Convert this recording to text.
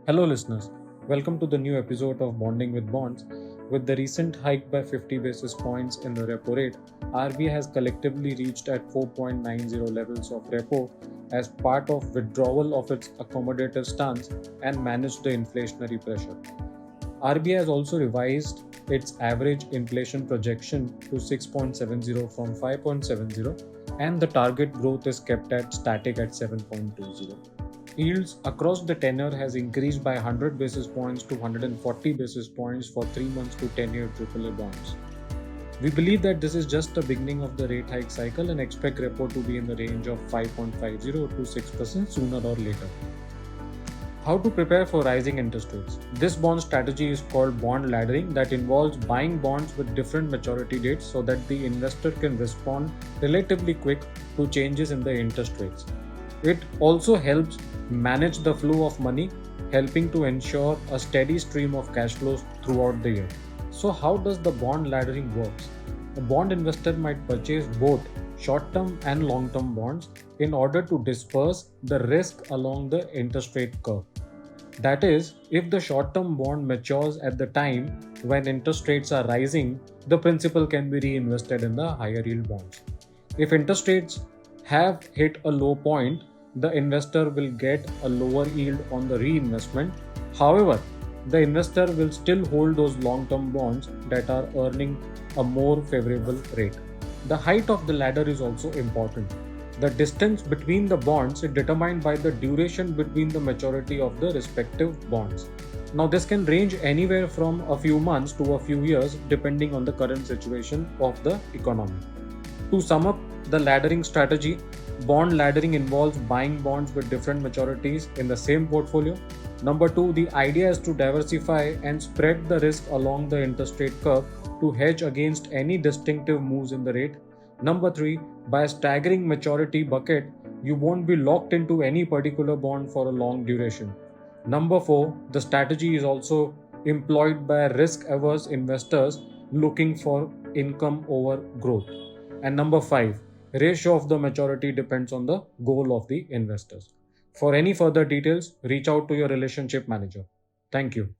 Hello, listeners. Welcome to the new episode of Bonding with Bonds. With the recent hike by 50 basis points in the repo rate, RBI has collectively reached at 4.90 levels of repo as part of withdrawal of its accommodative stance and managed the inflationary pressure. RBI has also revised its average inflation projection to 6.70 from 5.70, and the target growth is kept at static at 7.20. Yields across the tenor has increased by 100 basis points to 140 basis points for 3 months to 10-year AAA bonds. We believe that this is just the beginning of the rate hike cycle and expect repo to be in the range of 5.50 to 6% sooner or later. How to prepare for rising interest rates? This bond strategy is called bond laddering, that involves buying bonds with different maturity dates so that the investor can respond relatively quick to changes in the interest rates. It also helps manage the flow of money, helping to ensure a steady stream of cash flows throughout the year. So how does the bond laddering work? A bond investor might purchase both short-term and long-term bonds in order to disperse the risk along the interest rate curve. That is, if the short-term bond matures at the time when interest rates are rising, the principal can be reinvested in the higher yield bonds. If interest rates have hit a low point, the investor will get a lower yield on the reinvestment. However, the investor will still hold those long-term bonds that are earning a more favorable rate. The height of the ladder is also important. The distance between the bonds is determined by the duration between the maturity of the respective bonds. Now, this can range anywhere from a few months to a few years depending on the current situation of the economy. To sum up the laddering strategy, bond laddering involves buying bonds with different maturities in the same portfolio. Number two, the idea is to diversify and spread the risk along the interest rate curve to hedge against any distinctive moves in the rate. Number three, by a staggering maturity bucket, you won't be locked into any particular bond for a long duration. Number four, the strategy is also employed by risk-averse investors looking for income over growth. And number five, ratio of the maturity depends on the goal of the investors. For any further details, reach out to your relationship manager. Thank you.